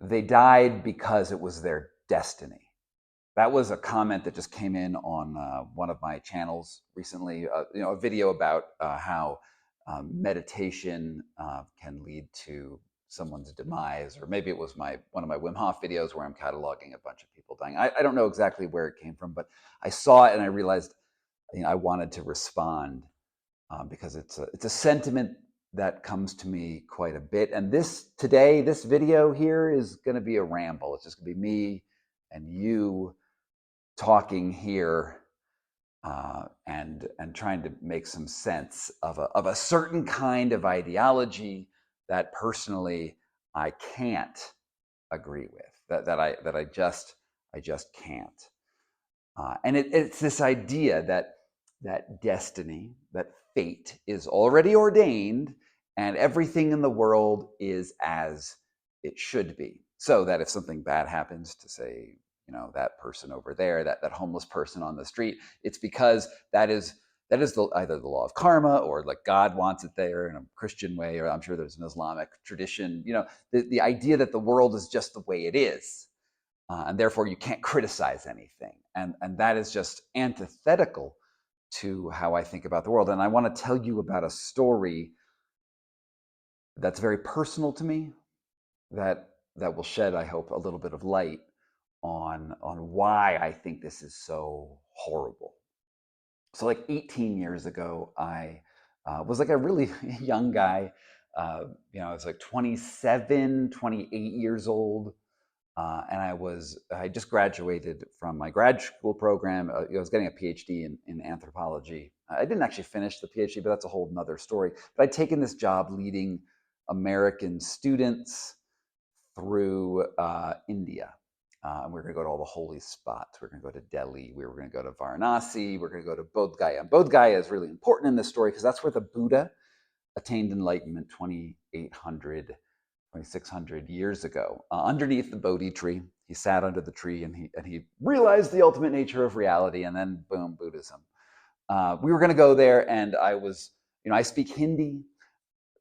they died because it was their destiny. That was a comment that just came in on one of my channels recently. A video about how meditation can lead to someone's demise, or maybe it was one of my Wim Hof videos where I'm cataloging a bunch of people dying. I don't know exactly where it came from, but I saw it and I realized I wanted to respond because it's a sentiment that comes to me quite a bit. And this video here is going to be a ramble. It's just going to be me and you talking here and trying to make some sense of a certain kind of ideology that personally I can't agree with. That I just can't. And it's this idea that destiny, that fate is already ordained, and everything in the world is as it should be. So that if something bad happens to, say, that person over there, that homeless person on the street, it's because that is either the law of karma, or like God wants it there in a Christian way, or I'm sure there's an Islamic tradition. The idea that the world is just the way it is, and therefore you can't criticize anything. And that is just antithetical to how I think about the world. And I want to tell you about a story that's very personal to me, that will shed, I hope, a little bit of light on why I think this is so horrible. So like 18 years ago, I was like a really young guy. I was like 27, 28 years old. And I just graduated from my grad school program. I was getting a PhD in anthropology. I didn't actually finish the PhD, but that's a whole nother story. But I'd taken this job leading American students through India. And we were going to go to all the holy spots. We were going to go to Delhi. We were going to go to Varanasi. We were going to go to Bodh Gaya. And Bodh Gaya is really important in this story because that's where the Buddha attained enlightenment 2,800 2,600 years ago. Underneath the Bodhi tree, he sat under the tree and he realized the ultimate nature of reality, and then boom, Buddhism. We were going to go there, and I speak Hindi,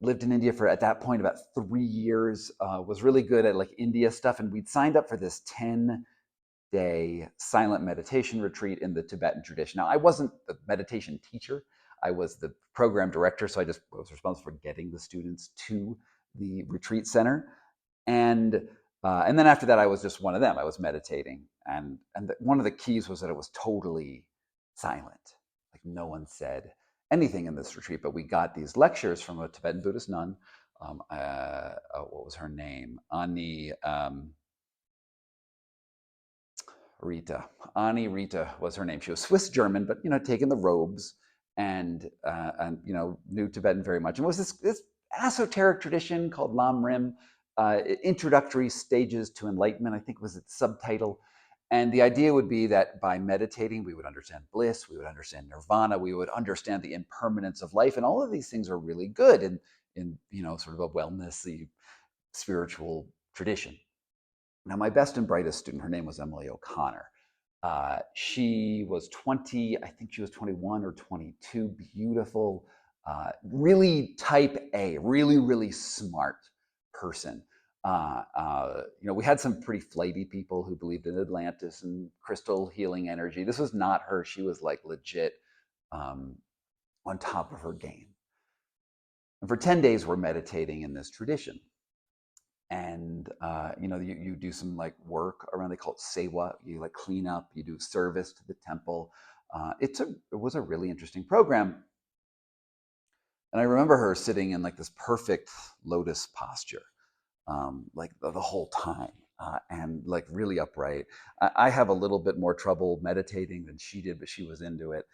lived in India for, at that point, about 3 years, was really good at like India stuff, and we'd signed up for this 10-day silent meditation retreat in the Tibetan tradition. Now, I wasn't the meditation teacher. I was the program director, so I just was responsible for getting the students to the retreat center. And then after that, I was just one of them. I was meditating. And one of the keys was that it was totally silent. Like no one said anything in this retreat, but we got these lectures from a Tibetan Buddhist nun. What was her name? Ani Rita was her name. She was Swiss German, but taking the robes and knew Tibetan very much. And it was this esoteric tradition called Lam Rim, Introductory Stages to Enlightenment, I think was its subtitle. And the idea would be that by meditating, we would understand bliss, we would understand nirvana, we would understand the impermanence of life, and all of these things are really good in sort of a wellnessy spiritual tradition. Now, my best and brightest student, her name was Emily O'Connor. She was 20, I think she was 21 or 22, beautiful, really type A, really, really smart person. We had some pretty flighty people who believed in Atlantis and crystal healing energy. This was not her. She was like legit on top of her game. And for 10 days, we're meditating in this tradition. And you do some like work around, they call it sewa. You like clean up, you do service to the temple. It was a really interesting program. And I remember her sitting in like this perfect lotus posture, like the whole time, and like really upright. I have a little bit more trouble meditating than she did, but she was into it.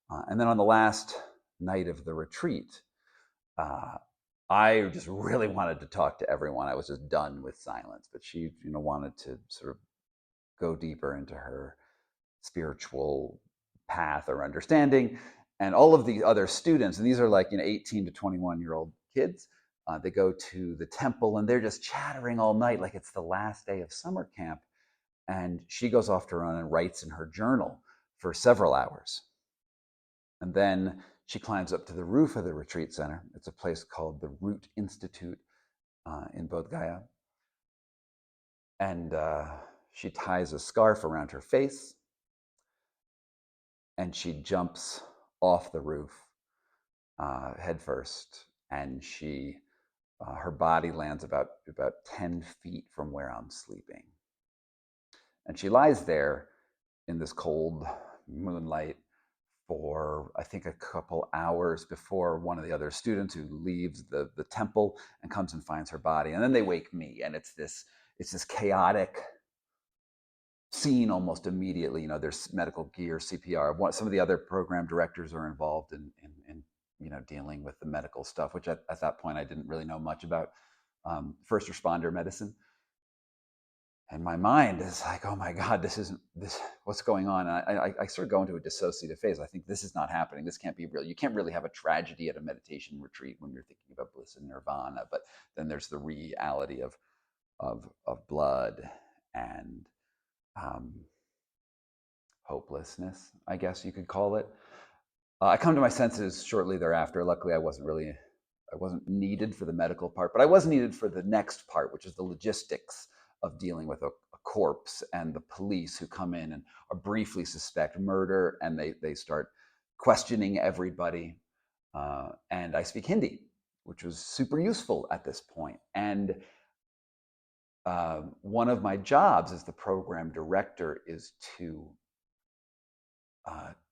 And then on the last night of the retreat, I just really wanted to talk to everyone. I was just done with silence, but she, wanted to sort of go deeper into her spiritual path or understanding. And all of the other students, and these are like 18 to 21-year-old kids, they go to the temple and they're just chattering all night like it's the last day of summer camp. And she goes off to run and writes in her journal for several hours. And then she climbs up to the roof of the retreat center. It's a place called the Root Institute in Bodh Gaya. And she ties a scarf around her face, and she jumps off the roof head first, and her body lands about 10 feet from where I'm sleeping. And she lies there in this cold moonlight for, I think, a couple hours before one of the other students who leaves the temple and comes and finds her body. And then they wake me, and it's this chaotic scene almost immediately. There's medical gear, CPR. Some of the other program directors are involved in dealing with the medical stuff, which at that point I didn't really know much about first responder medicine. And my mind is like, oh my God, what's going on? And I sort of go into a dissociative phase. I think this is not happening. This can't be real. You can't really have a tragedy at a meditation retreat when you're thinking about bliss and nirvana. But then there's the reality of blood and hopelessness, I guess you could call it. I come to my senses shortly thereafter. Luckily, I wasn't needed for the medical part, but I was needed for the next part, which is the logistics of dealing with a corpse and the police who come in and briefly suspect murder, and they start questioning everybody. And I speak Hindi, which was super useful at this point. And one of my jobs as the program director is to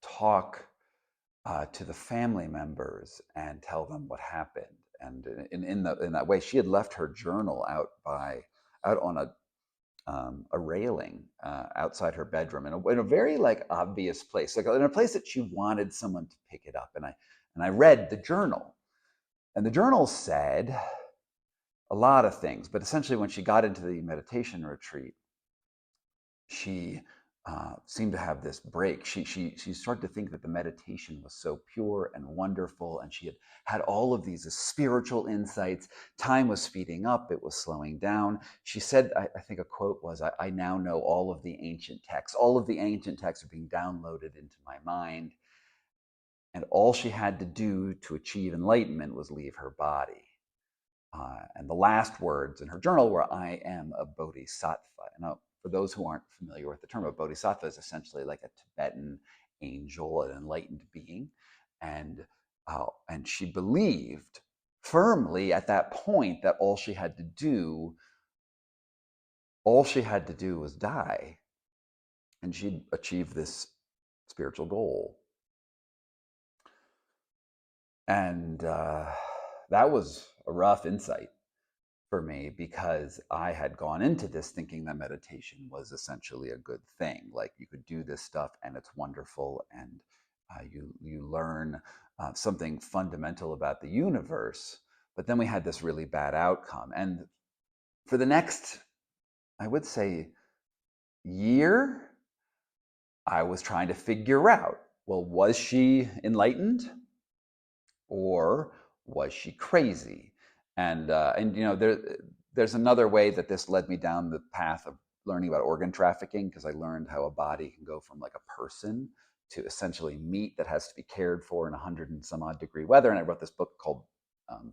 talk to the family members and tell them what happened. And in that way, she had left her journal out on a railing outside her bedroom in a very obvious place, in a place that she wanted someone to pick it up. And I read the journal, and the journal said a lot of things, but essentially when she got into the meditation retreat, she seemed to have this break. She started to think that the meditation was so pure and wonderful, and she had all of these spiritual insights. Time was speeding up; it was slowing down. She said, I think a quote was, "I now know all of the ancient texts. All of the ancient texts are being downloaded into my mind, and all she had to do to achieve enlightenment was leave her body." And the last words in her journal were, "I am a bodhisattva." Now, for those who aren't familiar with the term, a bodhisattva is essentially like a Tibetan angel, an enlightened being. And she believed firmly at that point that all she had to do was die, and she'd achieve this spiritual goal. And that was a rough insight for me, because I had gone into this thinking that meditation was essentially a good thing. Like, you could do this stuff and it's wonderful, and you learn something fundamental about the universe. But then we had this really bad outcome. And for the next, I would say, year, I was trying to figure out, well, was she enlightened or was she crazy? And there's another way that this led me down the path of learning about organ trafficking, because I learned how a body can go from like a person to essentially meat that has to be cared for in 100 and some odd degree weather. And I wrote this book called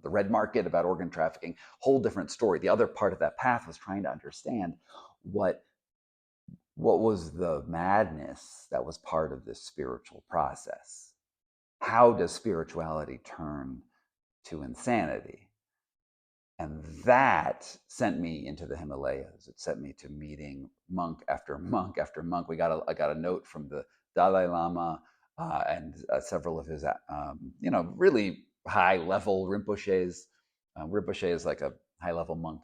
The Red Market about organ trafficking. Whole different story. The other part of that path was trying to understand what was the madness that was part of this spiritual process. How does spirituality turn to insanity? And that sent me into the Himalayas. It sent me to meeting monk after monk after monk. I got a note from the Dalai Lama and several of his, really high level Rinpoches. Rinpoche is like a high level monk,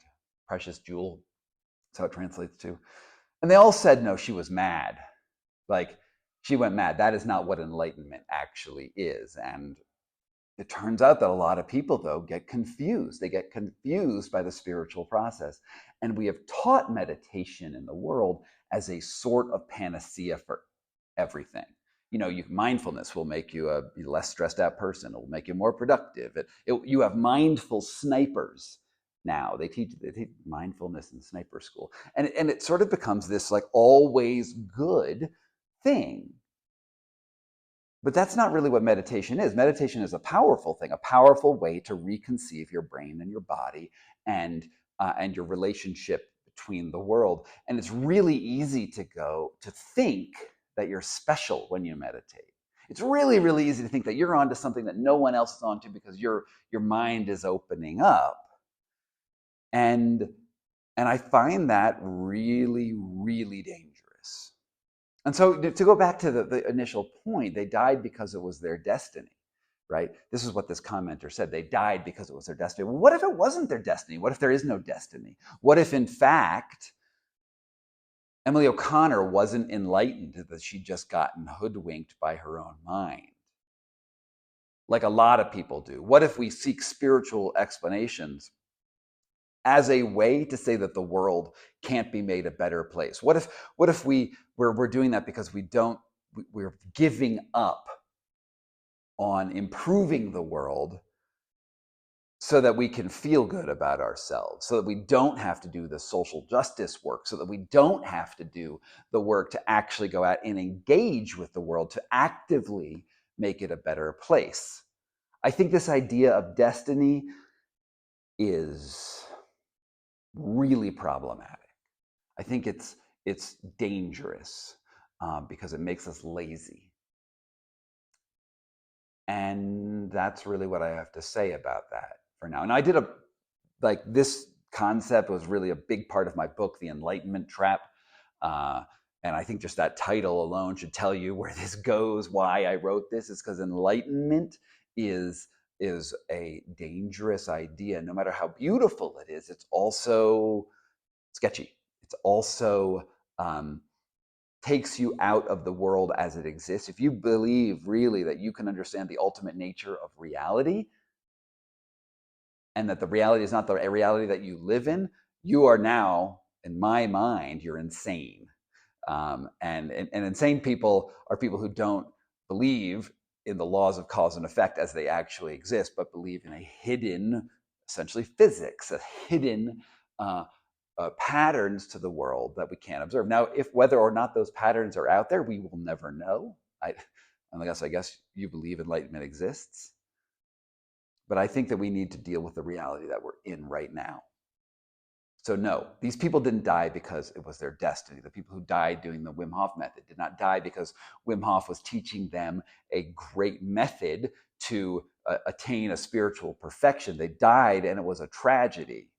precious jewel. That's how it translates to. And they all said, no, she was mad. Like, she went mad. That is not what enlightenment actually is. And it turns out that a lot of people, though, get confused. They get confused by the spiritual process. And we have taught meditation in the world as a sort of panacea for everything. Mindfulness will make you a less stressed out person. It will make you more productive. You have mindful snipers now. They teach mindfulness in sniper school. And it sort of becomes this like always good thing. But that's not really what meditation is. Meditation is a powerful thing, a powerful way to reconceive your brain and your body and your relationship between the world. And it's really easy to think that you're special when you meditate. It's really, really easy to think that you're onto something that no one else is onto because your mind is opening up. And I find that really, really dangerous. And so to go back to the initial point, they died because it was their destiny, right? This is what this commenter said. They died because it was their destiny. Well, what if it wasn't their destiny? What if there is no destiny? What if, in fact, Emily O'Connor wasn't enlightened, that she'd just gotten hoodwinked by her own mind? Like a lot of people do. What if we seek spiritual explanations as a way to say that the world can't be made a better place? What if we're doing that because we're giving up on improving the world so that we can feel good about ourselves, so that we don't have to do the social justice work, so that we don't have to do the work to actually go out and engage with the world to actively make it a better place? I think this idea of destiny is really problematic. I think it's dangerous because it makes us lazy. And that's really what I have to say about that for now. And I did this concept was really a big part of my book, The Enlightenment Trap. And I think just that title alone should tell you where this goes, why I wrote this. Is because enlightenment is a dangerous idea. No matter how beautiful it is, it's also sketchy. It's also takes you out of the world as it exists. If you believe really that you can understand the ultimate nature of reality, and that the reality is not the reality that you live in, you are now, in my mind, you're insane. And insane people are people who don't believe in the laws of cause and effect as they actually exist, but believe in a hidden, essentially physics, a hidden patterns to the world that we can't observe. Now, if whether or not those patterns are out there, we will never know. I guess you believe enlightenment exists. But I think that we need to deal with the reality that we're in right now. So no, these people didn't die because it was their destiny. The people who died doing the Wim Hof method did not die because Wim Hof was teaching them a great method to attain a spiritual perfection. They died and it was a tragedy.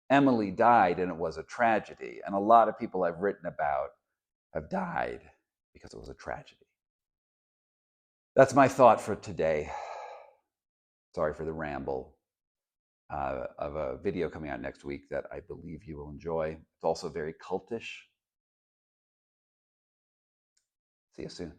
Emily died and it was a tragedy. And a lot of people I've written about have died because it was a tragedy. That's my thought for today. Sorry for the ramble. Of a video coming out next week that I believe you will enjoy. It's also very cultish. See you soon.